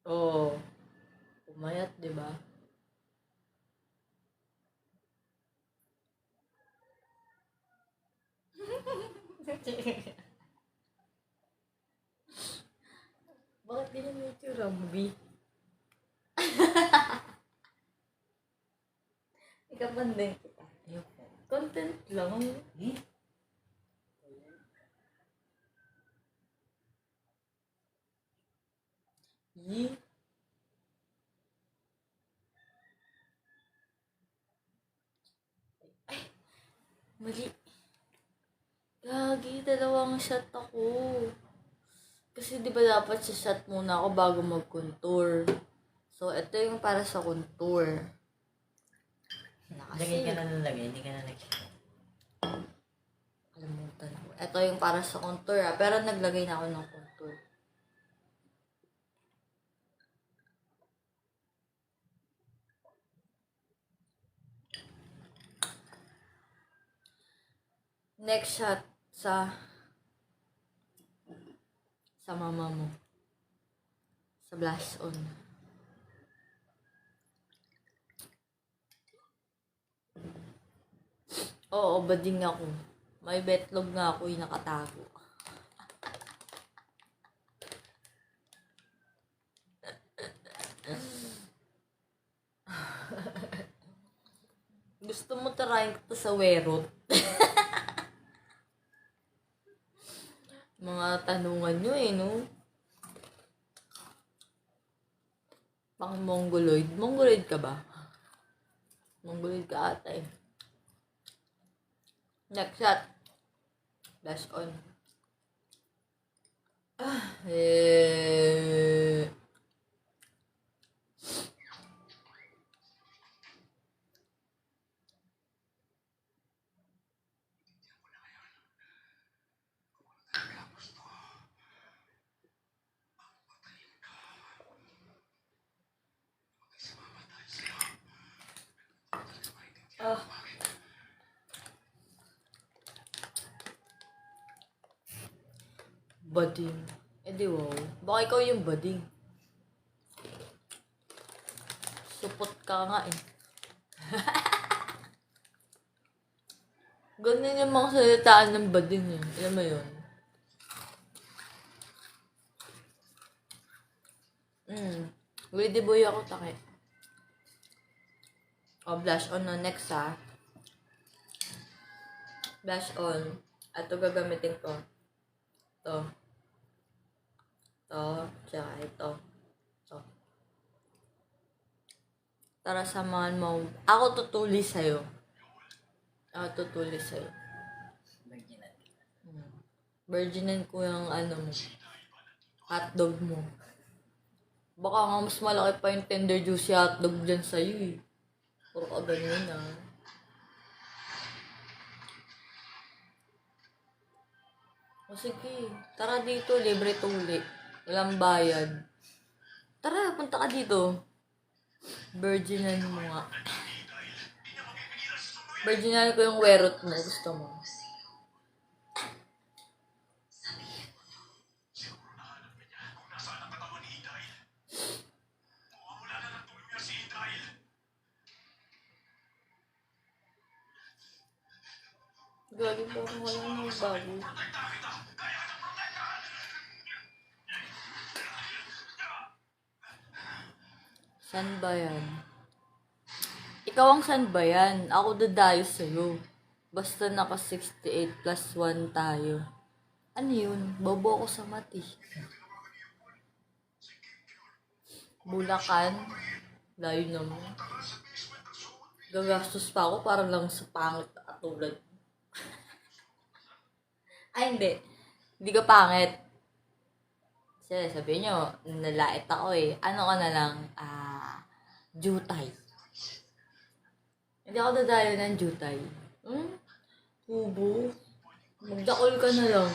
Oo. Pumayat, di ba? Bakit ganyan yung itsura mo, B? Ikapandeng kita. Ayoko. Content lang. Eh? Yee. Ay, mali. Gagi, dalawang shot ako. Kasi di ba dapat sa shot muna ako bago mag-contour. So, ito yung para sa contour. Lagay ka na ng lagay, hindi ka na nag-share. Kalimutan ko. Ito yung para sa contour pero naglagay na ako ng contour. Next shot sa mama mo. Sa blush on. Oo, bading ako. May betlog nga ako yung nakatago. Gusto mo tarayin ko to sa werot? Mga tanungan nyo no? Pang Mongoloid. Mongoloid ka ba? Mongoloid ka ata eh. Next shot. Blush on. Eh... Bading. Eh di wow. Baka ikaw yung bading. Supot ka nga eh. Ganyan yung mga salitaan ng bading eh. Alam mo yun? Ready boy ako, take. O, blush on na. Next ha. Blush on. At ito gagamitin ko. Ito. Ito. Tsaka ito. Ito. Tara, samahan mo. Ako tutuli sa'yo. Ako tutuli sa'yo. Virginan. Virginin ko yung ano mo. Hotdog mo. Baka nga mas malaki pa yung tender juicy hotdog dyan sa'yo eh. Puro ka ganyan ah. O sige, tara dito, libre tuli. Walang bayad. Tara, punta ka dito. Virginan mo nga. Virginan ko yung werot mo. Gusto mo? Gagi po ako wala nang bago. San ba yan? Ikaw ang san ba yan? Ako dadayo sa'yo. Basta naka 68 plus 1 tayo. Ano yun? Bobo ako sa mati. Bulacan? Layo naman. Gagastos pa ako para lang sa pangit na katulad. Ay, hindi. Hindi ka pangit. Kasi sabihin nyo, nalait ako eh. Ano ka na lang? Jutay. Hindi ako dadayo ng jutay. Kubo. Magdakol ka na lang.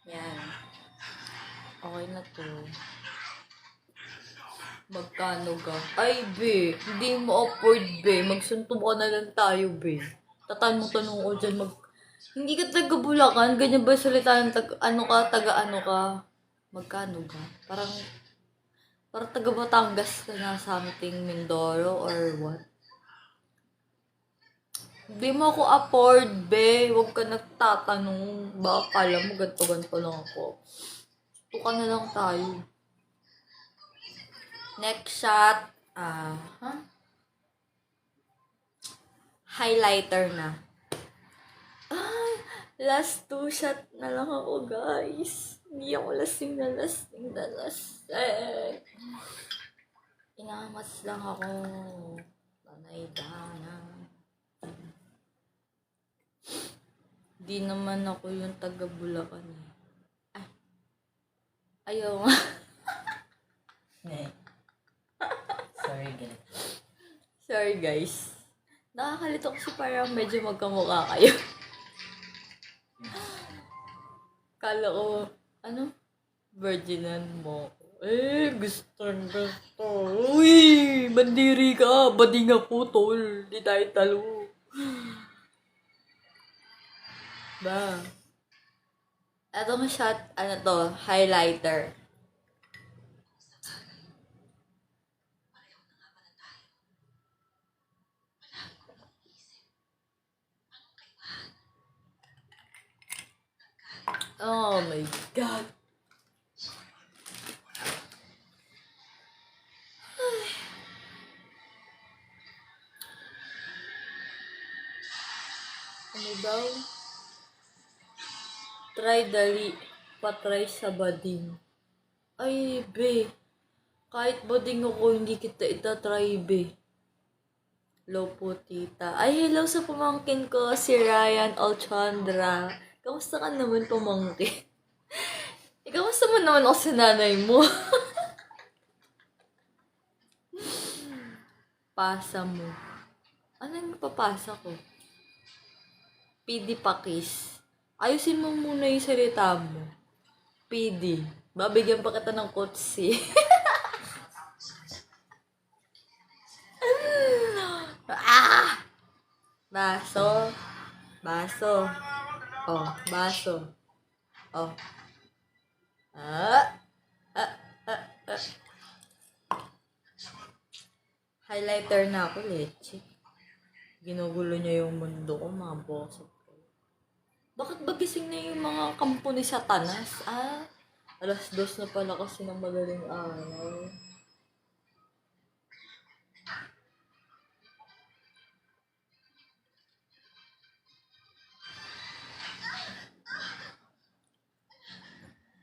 Yan. Okay na to. Magkano ka? Ay, be. Hindi mo afford, be. Magsuntukan na lang tayo, be. Tatanong ko dyan, Hindi ka taga Bulacan? Ganyan ba salita ng taga-ano ka? Magkano ka? Parang taga Batangas ka na something Mindoro or what? Hindi mo ako afford, be. Huwag ka nagtatanong. Baka kala mo ganto-ganto lang ako. Tuka na lang tayo. Next shot, highlighter na. Last 2 shot na lang ako, guys. Hindi ako lasing. Inamas lang ako. Panay-dana. Di naman ako yung taga Bulacan. Ayaw nga. Sorry, guys. Sorry, guys. Nakakalito kasi parang medyo magkamukha kayo. Kala ko, virginan mo. Gusto. Uy, bandiri ka. Bading ako, tol. Di tayo talo. Ba? Etong shot, highlighter. Oh my God. Ano daw? Try dali. Patry sa bading. Ay, be. Kahit bading ako, hindi kita itatry, be. Hello po, tita. Ay, hello sa pamangkin ko, si Ryan Alchandra. Kamusta ka naman, pamangkin? Kamusta mo naman ako sa nanay mo? Pasa mo. Ano yung papasa ko? PD pakis. Ayusin mo muna yung salita mo. PD. Babigyan pa kita ng kotse. Baso. Baso. Oh, baso. Oh. Ah. Ah. Ah. Ah. Highlighter na ako, leche. Ginugulo niya yung mundo ko, mga boso. Bakit ba gising na yung mga kampo ni Satanas? Ah, 2:00 na pala kasi ng madaling araw.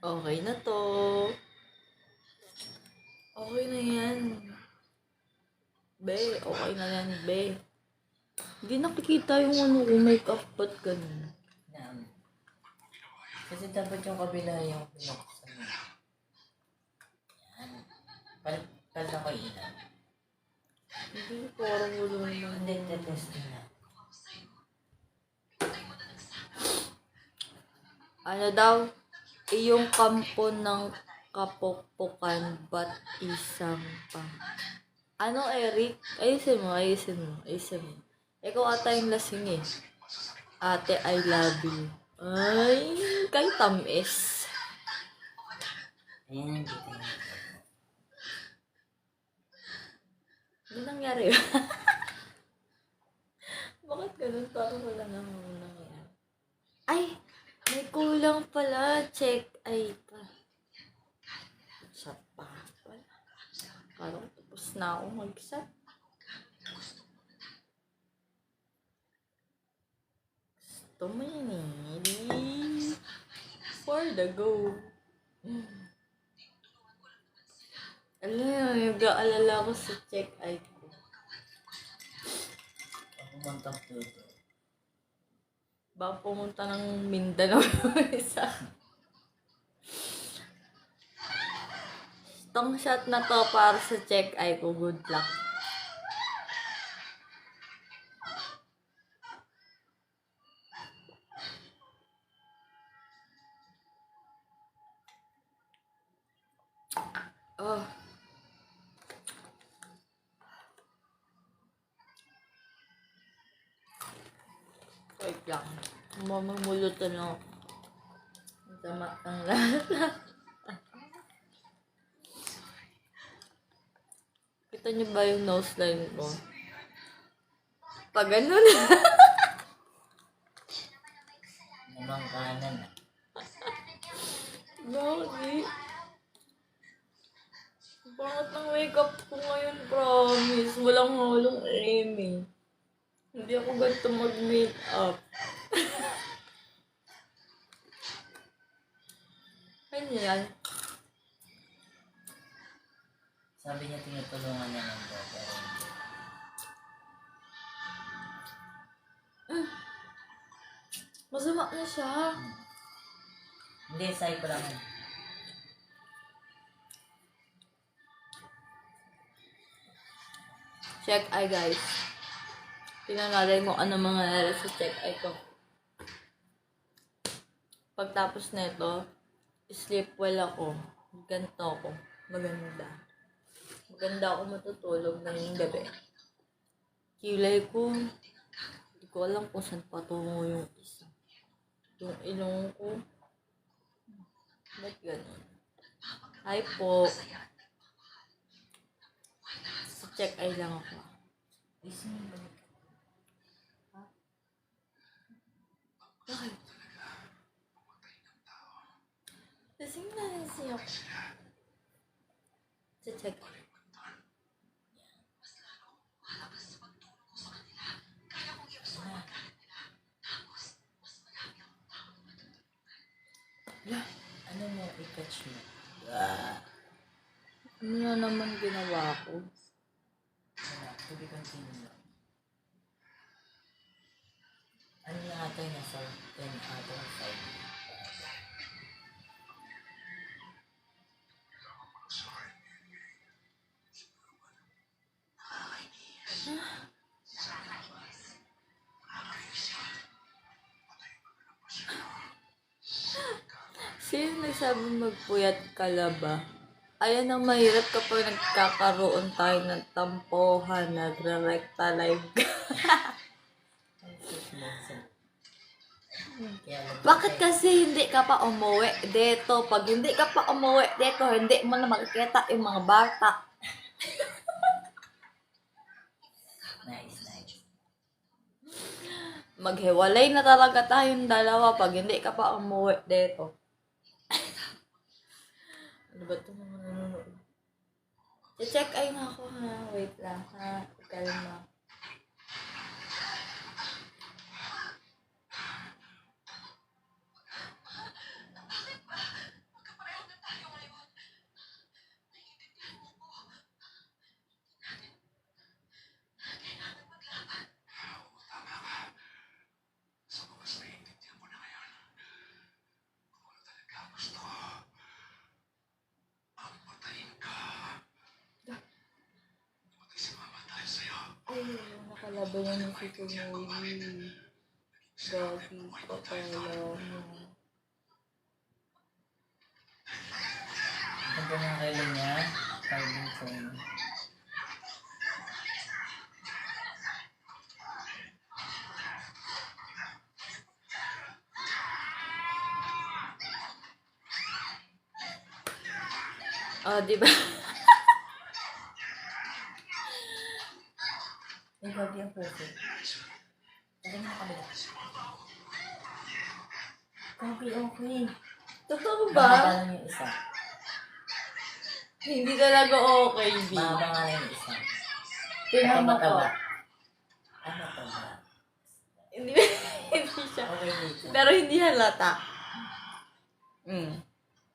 Okay na to. Okay na yan. Be, okay na yan, be. Hindi nakikita yung ano ko, makeup, ba't ganun? Na, kasi dapat yung kabila yung pinaksan mo. Yan. Palit ako ilan. Hindi, parang wala naman. Hindi, tetest na. Ano daw? Yung kampo ng kapokpokan, ba't isang pa? Ano, Eric? Ayusin mo. Ikaw ata yung lasing eh. Ate, I love you. Ay, kay tamis. Ayan ang kita niya. Ano nangyari? Bakit ganun? Parang wala namang nangyari. Ay! May kulang pala. Check. Ay, pa. Sa pa pala. Parang tapos na ako mag-set. Gusto mo yun eh. For the go. Alam mo, nag-aalala ko sa check ay ko. Ako mantap dito. Baka pumunta ng Mindanao yung isa. Tong shot na to para sa check ay ko. Good luck. Oh. Wait lang. Mamamulutan ako. Ang sama ang lahat. Kita niyo ba yung nose line ko? Pag ganun. Namang kanan. Bakit? Bakit ang makeup ko ngayon, promise? Walang halong eme. Hindi ako ganito mag-makeup. Ano yan? Sabi niya tinutulungan niya ng daw, pero hindi. Masama na siya. Hindi, sa'yo ko lang. Check eye, guys. Tingnan natin kung ano mga nangyari sa check eye ko. Pagtapos nito, sleep well ako. Ganto ako. Maganda. Maganda ako matutulog ngayong gabi. Kilay ko. Hindi ko alam kung saan patungo yung isa. Yung ilong ko. Ba't ganun? Hi po. Sa check eye lang ako. Ay, sinibalik. Bakit? Lasing na lasing ako. Sa check eye. Ano mo, i-catch mo? Ano na naman ginawa ko? To be continued lang. Ano na ata yung nasa 10 out of 5? Sino nagsabi magpuyat ka ba? Ayan ang mahirap kapag nagkakaroon tayo ng tampohan, nagre-recta live ka. Ano Kaya Bakit kasi hindi ka pa umuwi dito? Pag hindi ka pa umuwi dito, hindi mo na makikita yung mga bata. Nice, nice. Maghiwalay na talaga tayong dalawa pag hindi ka pa umuwi dito. Ano ba ito mga nanonood? I-check ay na ako ha. Wait lang ha. Kalma. Magkapareho na tayo ngayon. Naiintindihan mo ko. Kailangan maglaban. Oo, tama ka. Sa wakas naiintindihan mo na ngayon. Kung ano talaga ang gusto ko. Ang patayin ka. Namatay si mama dahil sa'yo. Ay, nakalaban na ni si Kumoy. Gagi ka pala mo. Ganda ng kailan niya. Carving phone. Oh, di ba? Ay, gagi ang puso. Ano mo kabila? Gagi, okay. Totoo Mahaba ba? lang yung isa. Hindi talaga okay, B. Mahaba nga lang yung isa. Tingnan mo ko. Mataba. Ano to ba? Hindi, hindi siya. Okay dito. Pero hindi halata.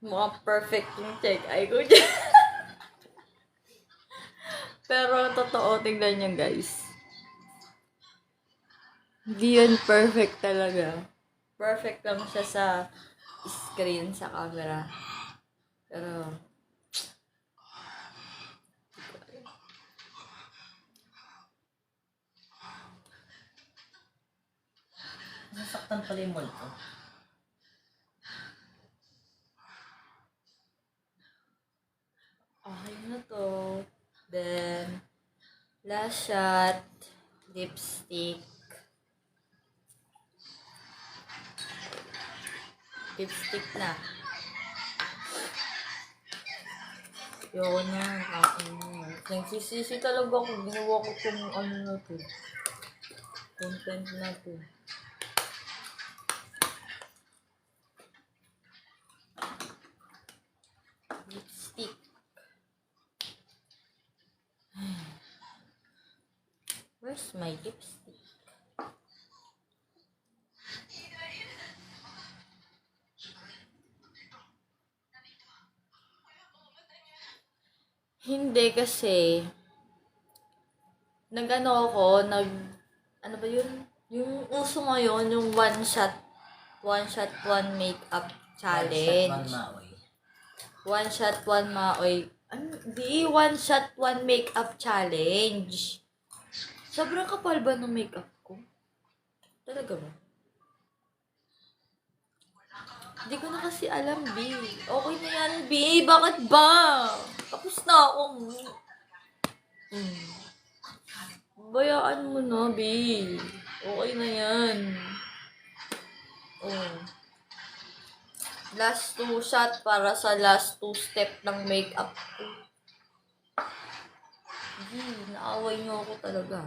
Mukhang perfect yung check eye ko dyan. Pero totoo, tingnan niyo guys. Hindi yun perfect talaga. Perfect lang siya sa screen, sa camera. Pero, Nasaktan pala yung multo. okay na to. Then, last shot, lipstick. Lipstick na. Ayoko na. Nagsisisi talaga ako. Ginawa ko itong ano na to. Content na to. Lipstick. Where's my lipstick? Hindi kasi nag-ano ako, ano ba yun? Yung uso ngayon, yung one shot, one makeup challenge. One maoy. One shot, one maoy. Di, one shot, one makeup challenge. Sobrang kapal ba ng makeup ko? Talaga ba? Hindi ko na kasi alam, B. Okay na yan, B. Bakit ba? Tapos na ako. Bayaan mo na, B. Okay na yan. Oh. Last 2 shot para sa last 2 step ng makeup ko. Naaway niyo ako talaga.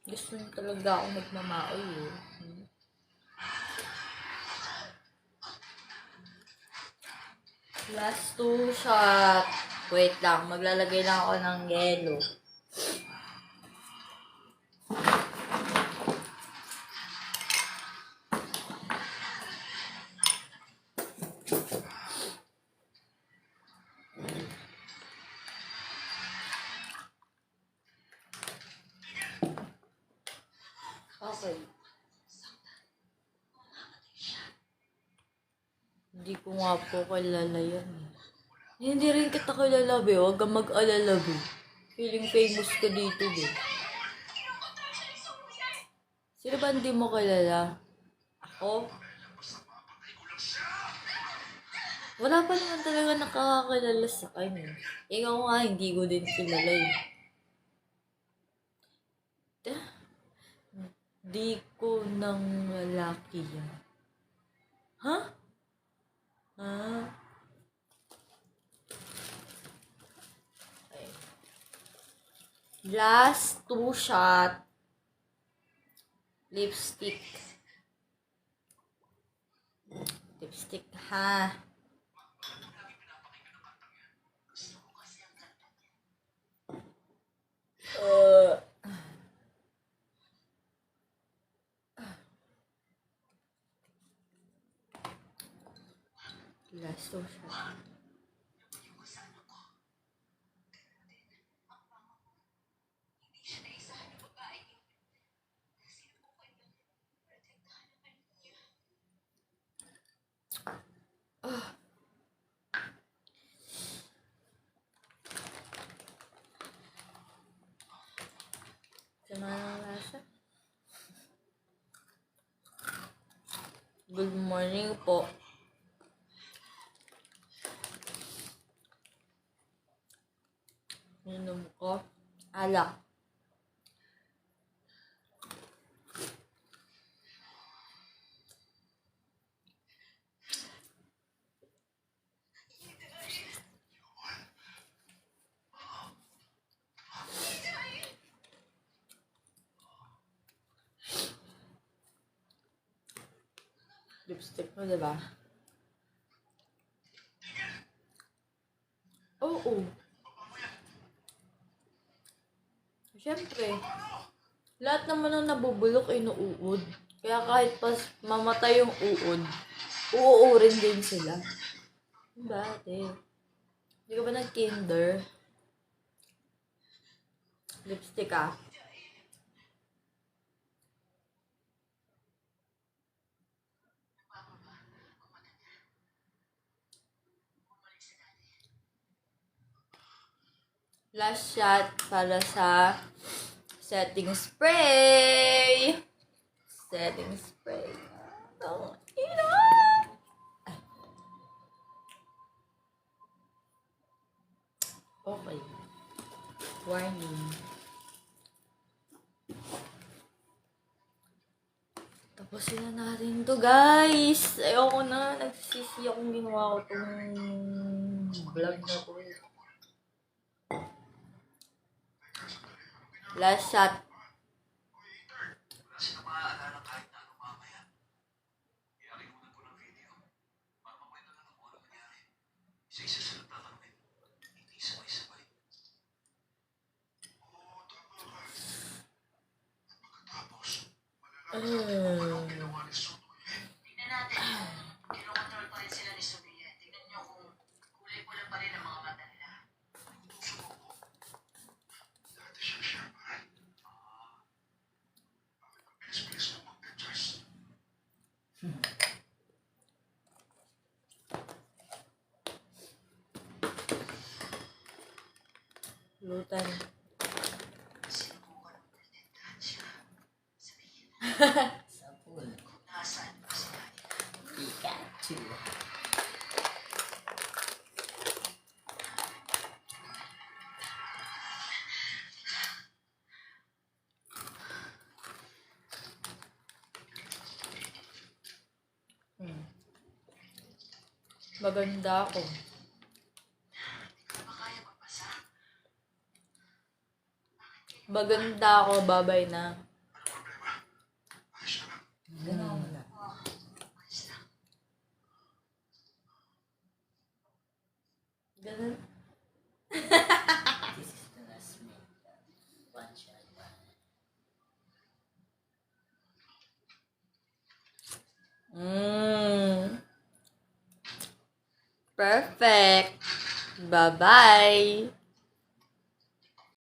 Gusto niyo talaga ako nagmamaoy eh. Last 2 shot. Wait lang, maglalagay lang ako ng yellow. Okay. Hindi ko nga po kilala yan. Hindi rin kita kilala, be. Huwag kang mag-alala, be. Feeling famous ka dito, be. Sino ba hindi mo kilala? Ako? Wala pa naman talaga nakakakilala sa kanya. Ikaw nga, hindi ko din kilala eh. Di ko nang lalaki yan. Ha? Ha? Okay. Last 2 shot. Lipstick. Lipstick, ha? Uh, last 2 shot. Hindi siya naisahan ng babae yun. Sinubukan niyang protektahan ang anak niya. Sama ng lasa. Good morning po. Inom ko. Alak. Lipstick mo, diba? Oo. Siyempre. Lahat naman ng nabubulok ay nauud. Kaya kahit pas mamatay yung uod, uuurin din sila. Diba, ate? Hindi ka ba nag-kinder? Lipstick, ah. Last shot para sa setting spray. Setting spray. Oh, okay. Warning. Tapusin na natin to, guys. Ayoko na. Nagsisisi akong ginawa ko tong vlog na to. Last shot. Wala silang maaalala kahit na ano mamaya. Iarimunan ko ng video para makwento na lang kung ano nangyari. Isa-isa silang tatanungin. Hindi sabay-sabay. Oo, tama ka. Pagkatapos, malalaman mo ang ginawa ni Soto. Tignan natin kung kinokontrol pa rin sila ni Sophia. Tignan niyo kung kulay pula pa rin ang mga mata nila. Subuko. Dati siya siya pa rin. Bakit ang bilis-bilis mo mag-adjust? Lutan. Sinubukan ng protektahan siya. Sabihin Sa pool. kung nasaan pa sila nila. Pikachu. Maganda ako. Hindi ka ba kaya magpasa? Maganda ako, babay na. Ano problema? Ayos na lang. Ganun na. Ayos lang. Ganun. This is the last makeup. One shot. Perfect. Bye-bye.